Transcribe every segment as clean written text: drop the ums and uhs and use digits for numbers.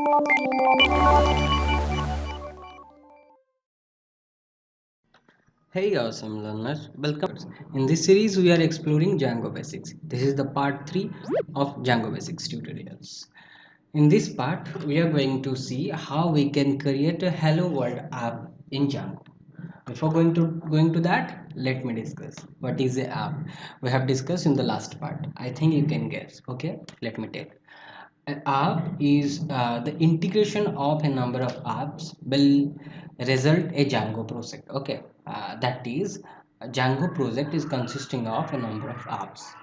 Hey awesome learners, welcome. In this series we are exploring Django basics. This is the part 3 of Django basics tutorials. In this part we are going to see how we can create a hello world app in Django. Before going to that, let me discuss what is a app. We have discussed in the last part. I think you can guess. Okay, let me tell. An app is the integration of a number of apps will result a Django project. Okay, that is a Django project is consisting of a number of apps.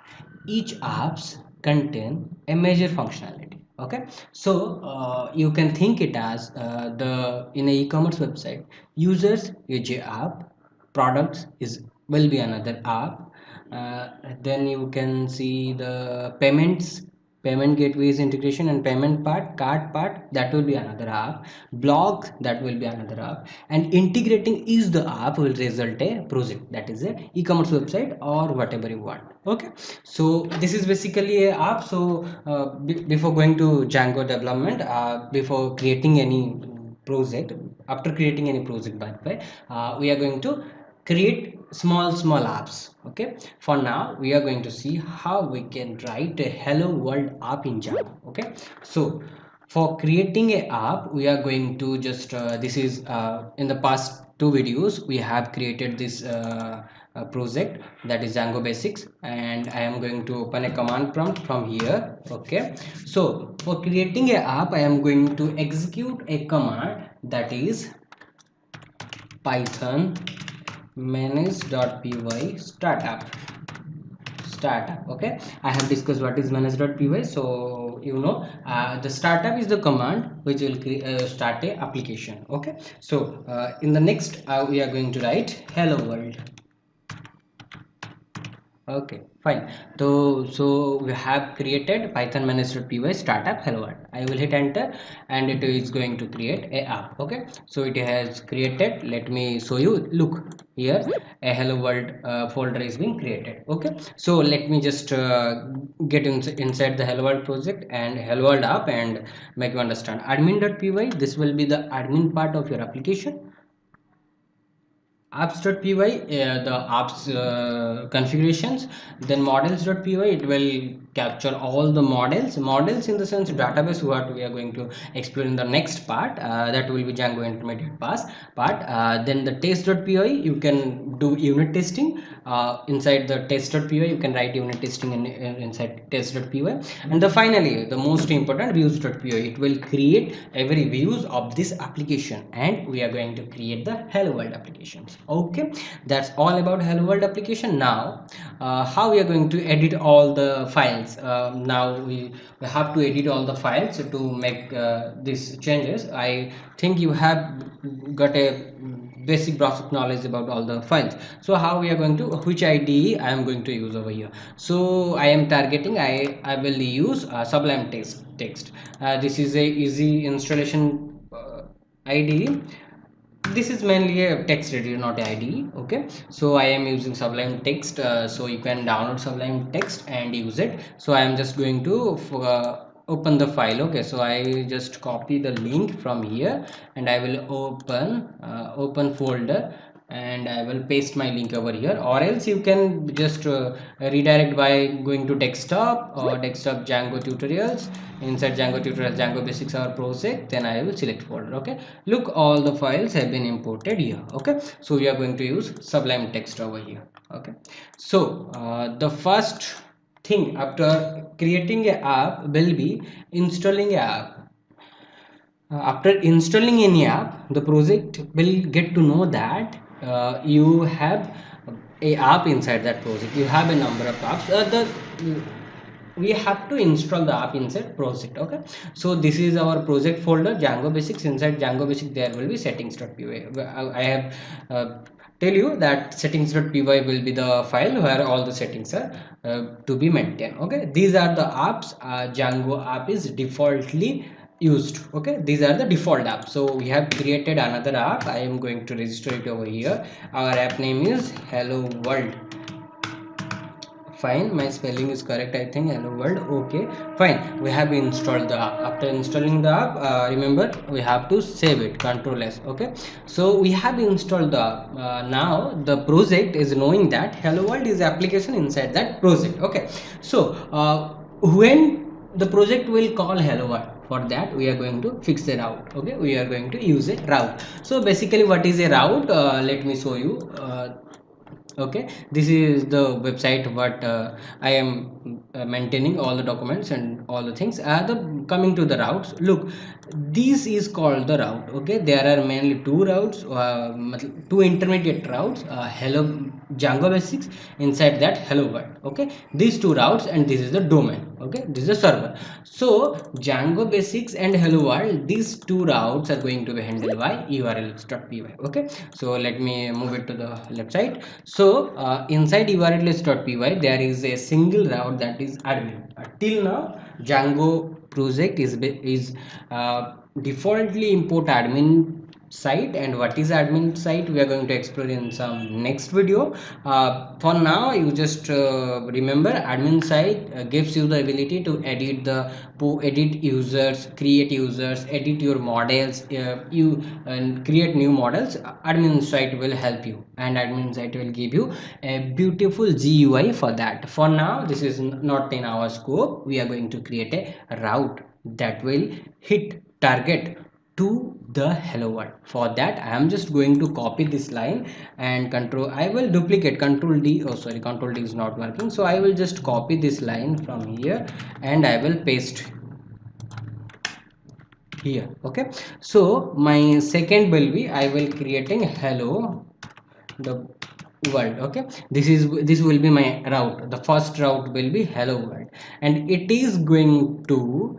Each apps contain a major functionality. Okay, so you can think it as the in a e-commerce website, users use a app, products is will be another app. Then you can see the payment gateways integration and payment part card part, that will be another app, blogs, that will be another app, and integrating is the app will result a project, that is a e-commerce website or whatever you want. Okay, so this is basically a app. So before going to Django development, before creating any project, after creating any project, by the way, we are going to create small apps. Okay, for now we are going to see how we can write a hello world app in Java. Okay, so for creating a app we are going to just this is in the past two videos we have created this project, that is Django basics, and I am going to open a command prompt from here. Okay, so for creating a app I am going to execute a command, that is python manage.py startup. Okay, I have discussed what is manage.py, so you know the startup is the command which will start a application. Okay, so in the next we are going to write hello world. Okay, fine. So we have created python manage.py startup hello world. I will hit enter and it is going to create a app. Okay, so it has created. Let me show you. Look here, a hello world folder is being created. Okay, so let me just get inside the hello world project and hello world app and make you understand. Admin.py, this will be the admin part of your application. apps.py, the apps configurations. Then models.py, it will capture all the models in the sense database, what we are going to explore in the next part, that will be Django intermediate pass part. Then the test.py, you can do unit testing inside the test.py, you can write unit testing inside test.py. And the finally the most important views.py, it will create every views of this application, and we are going to create the hello world applications. Okay, that's all about hello world application. Now how we are going to edit all the files. Now we have to edit all the files to make these changes. I think you have got a basic basic knowledge about all the files. So how we are going to, which IDE I am going to use over here. So I am targeting, I will use Sublime text. This is a easy installation IDE. This is mainly a text editor, not a IDE. Okay, so I am using Sublime text, so you can download Sublime text and use it. So I am just going to open the file. Okay, so I just copy the link from here and I will open folder, and I will paste my link over here, or else you can just redirect by going to desktop or desktop Django tutorials. Inside Django tutorials, Django basics or project, then I will select folder. Okay, look, all the files have been imported here. Okay, so we are going to use Sublime text over here. Okay, so the first thing after creating a app will be installing a app. After installing any app, the project will get to know that you have a app inside that project. You have a number of apps. We have to install the app inside project. Okay, so this is our project folder, Django basics. Inside Django basics there will be settings.py. I have tell you that settings.py will be the file where all the settings are to be maintained. Okay, these are the apps Django app is defaultly used. Okay, these are the default apps. So we have created another app. I am going to register it over here. Our app name is hello world. fine, my spelling is correct, I think. Hello world. Okay, fine, we have installed the app. After installing the app, remember we have to save it, control s. Okay, so we have installed the app. Now the project is knowing that hello world is application inside that project. Okay, so when the project will call hello world, for that we are going to fix the route. Okay, we are going to use a route. So basically, what is a route? Let me show you. Okay, this is the website what I am maintaining all the documents and all the things. The coming to the routes, look, this is called the route. Okay, there are mainly two routes, two intermediate routes, hello Django basics, inside that hello world. Okay, these two routes, and this is the domain. Okay, this is the server. So Django basics and hello world, these two routes are going to be handled by urls.py. Okay, so let me move it to the left side. So inside urls.py there is a single route, that is admin. Till now Django project is defaultly import admin site, and what is admin site we are going to explore in some next video. For now you just remember admin site gives you the ability to edit users, create users, edit your models, you and create new models. Admin site will help you, and admin site will give you a beautiful GUI for that. For now this is not in our scope. We are going to create a route that will hit target to the hello world. For that I am just going to copy this line, and control I will duplicate, control D. Oh sorry, control D is not working, so I will just copy this line from here and I will paste here. Okay, so my second will be, I will creating hello the world. Okay, this will be my route. The first route will be hello world, and it is going to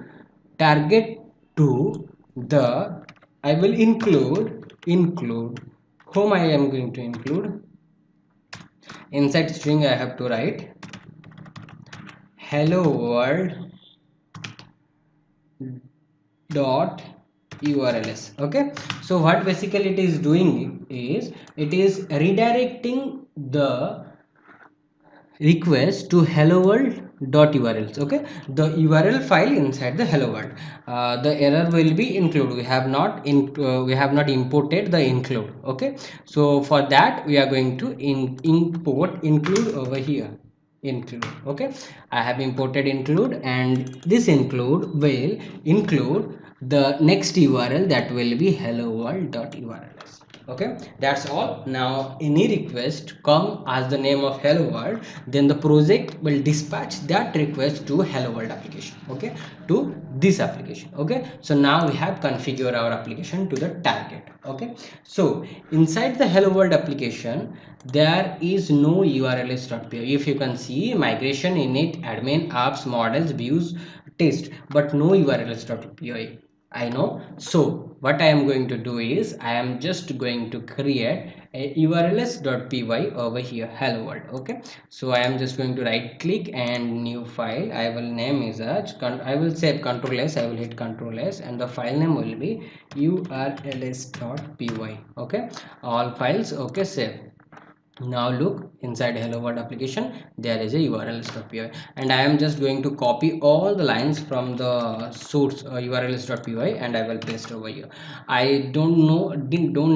target to the, I will include whom I am going to include. Inside string I have to write hello world dot urls. Okay, so what basically it is doing is, it is redirecting the request to hello world dot urls. Okay, the url file inside the hello world. The error will be include, we have not imported the include. Okay, so for that we are going to import include over here, include. Okay, I have imported include, and this include will include the next url, that will be hello world dot urls. Okay, that's all. Now any request come as the name of hello world, then the project will dispatch that request to hello world application. Okay, to this application. Okay, so now we have configured our application to the target. Okay, so inside the hello world application there is no urls.py. If you can see, migration init admin apps models views test, but no urls.py. I know. So what I am going to do is, I am just going to create a urls.py over here, hello world. Okay, so I am just going to right click and new file. I will name is as I will say control s. I will hit control s, and the file name will be urls.py. Okay, all files. Okay, save. Now look, inside hello world application there is a urls.py, and I am just going to copy all the lines from the source urls.py, and I will paste over here. I don't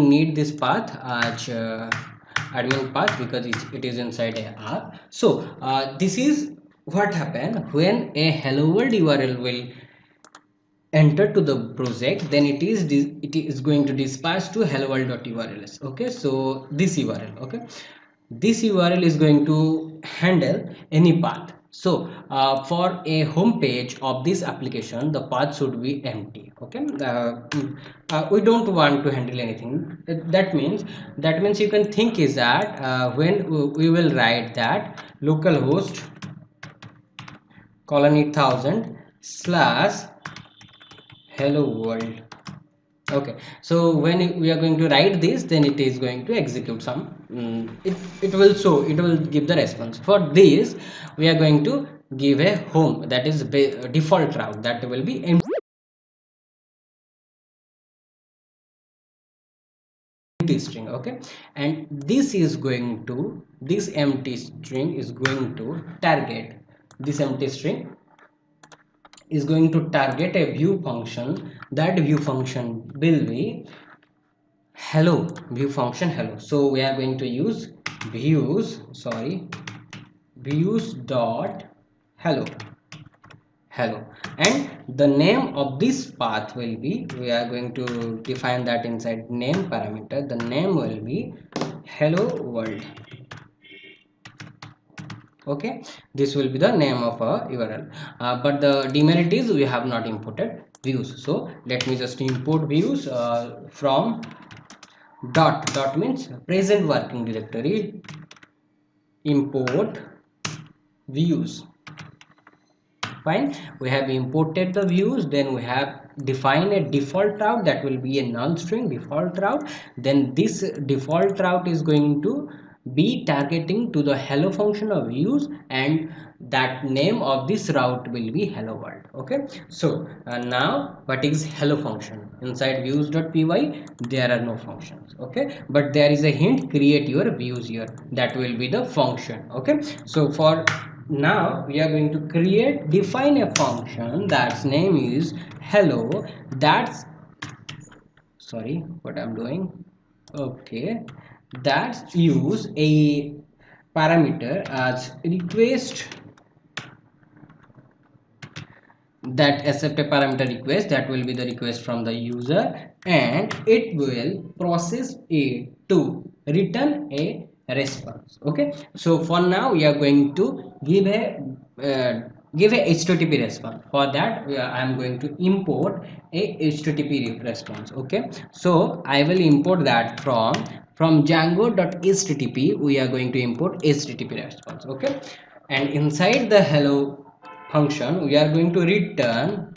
need this path as admin path, because it is inside a app. So this is what happened when a hello world url will enter to the project, then it is going to dispatch to hello world.urls. Okay, so this url. Okay, this url is going to handle any path. So for a home page of this application, the path should be empty. Okay, we don't want to handle anything. That means you can think is that when we will write that localhost colon 8000 slash hello world. Okay, so when we are going to write this, then it is going to execute some it will show, it will give the response. For this we are going to give a home, that is default route, that will be empty. empty string. Okay, and this empty string is going to target, this empty string is going to target a view function. That view function will be hello, view function hello. So we are going to use views dot hello, and the name of this path will be, we are going to define that inside name parameter. The name will be hello world. Okay, this will be the name of a URL. But the demerit is we have not imported views. So let me just import views from dot means present working directory, import views. Fine, we have imported the views, then we have defined a default route that will be a null string default route. Then this default route is going to be targeting to the hello function of views, and that name of this route will be hello world. Okay, so now what is hello function? Inside views.py there are no functions. Okay, but there is a hint, create your views here, that will be the function. Okay, so for now we are going to define a function that's name is hello. That's, sorry, what I'm doing. Okay, that's use a parameter as request, that accept a parameter request, that will be the request from the user, and it will process it to return a response. Okay, so for now we are going to give a http response. For that I am going to import a http response. Okay, so I will import that from django.http. We are going to import http response. Okay, and inside the hello function we are going to return,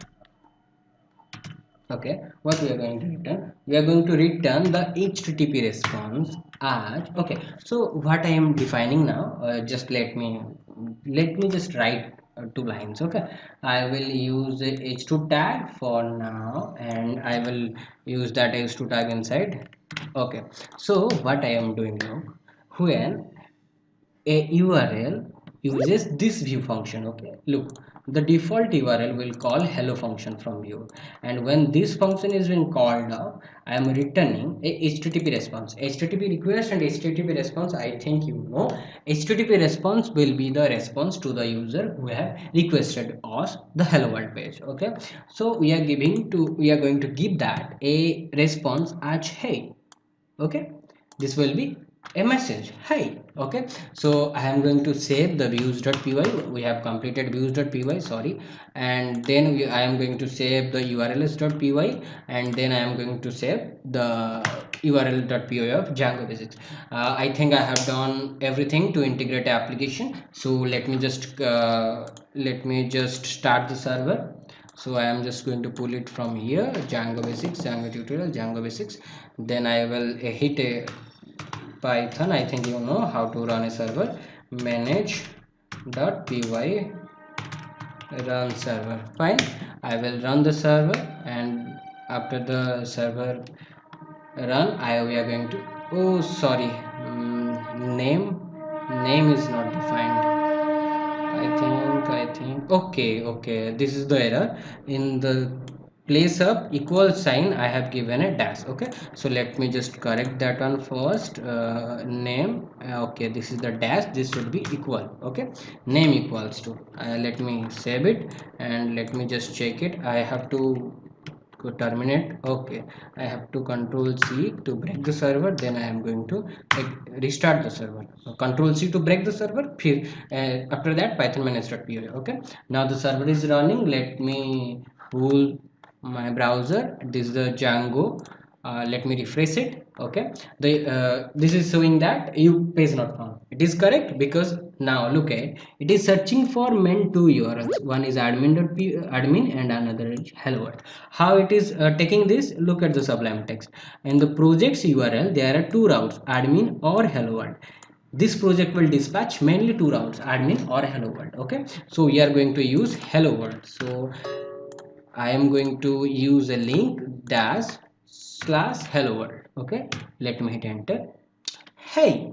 okay, what we are going to return, we are going to return the http response as, okay, so what I am defining now, just let me just write two lines. Okay, I will use the h2 tag for now, and I will use that h2 tag inside. Okay, so what I am doing now, when a URL uses this view function. Okay, look, the default URL will call hello function from view, and when this function is being called now, I am returning a http response, http request and http response. I think you know, http response will be the response to the user who have requested us the hello world page. Okay, so we are going to give that a response as hey. Okay, this will be a message hi. Okay, so I am going to save the views.py. We have completed views.py, sorry, and then I am going to save the urls.py, and then I am going to save the url.py of Django basics. I think I have done everything to integrate application. So let me just start the server. So I am just going to pull it from here, Django basics, Django tutorial, Django basics. Then I will hit a Python. I think you know how to run a server, manage.py run server. Fine, I will run the server, and after the server run, we are going to, oh sorry, name is not defined. I think okay, this is the error. In the place of equal sign I have given a dash. Okay, so let me just correct that one first. Name, okay, this is the dash, this should be equal. Okay, name equals to, let me save it, and let me just check it. I have to terminate. Okay, I have to control C to break the server, then I am going to restart the server. Control C to break the server. After that python manage.py. Okay, now the server is running. Let me pull my browser. This is the Django. Let me refresh it. Okay, this is showing that you page not found. It is correct, because now look at it is searching for main two URLs. One is admin and another is hello world. How it is taking this? Look at the sublime text. In the project's URL there are two routes, admin or hello world. This project will dispatch mainly two routes, admin or hello world. Okay, so we are going to use hello world. So I am going to use a link dash slash hello world. Okay, let me hit enter. Hey,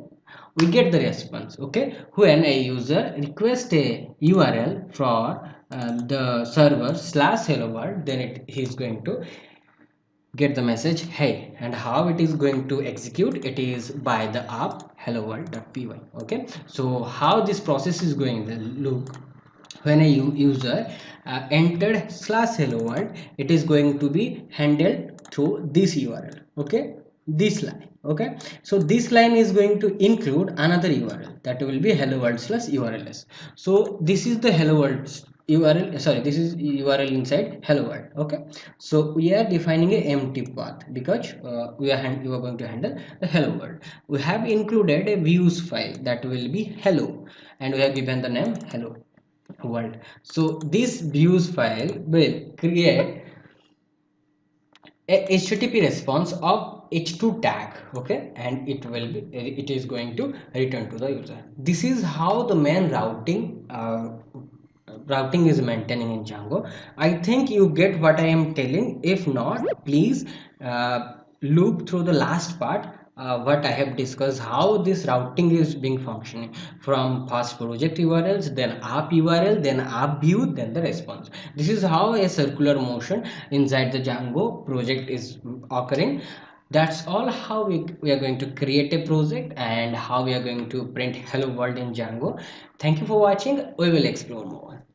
we get the response. Okay, when a user requests a URL for the server slash hello world, then he is going to get the message hey, and how it is going to execute it is by the app hello world.py. Okay, so how this process is going to look: when a user entered slash hello world, it is going to be handled through this URL. Okay, this line. Okay, so this line is going to include another URL that will be hello world slash urls. So this is the hello world URL, sorry, this is URL inside hello world. Okay, so we are defining a empty path because we are going to handle the hello world. We have included a views file that will be hello, and we have given the name hello world. So this views file will create a HTTP response of h2 tag. Okay, and it is going to return to the user. This is how the main routing is maintaining in Django. I think you get what I am telling. If not, please loop through the last part, what I have discussed, how this routing is being functioning from past project URLs, then app URL, then app view, then the response. This is how a circular motion inside the Django project is occurring. That's all how we are going to create a project and how we are going to print hello world in Django. Thank you for watching. We will explore more.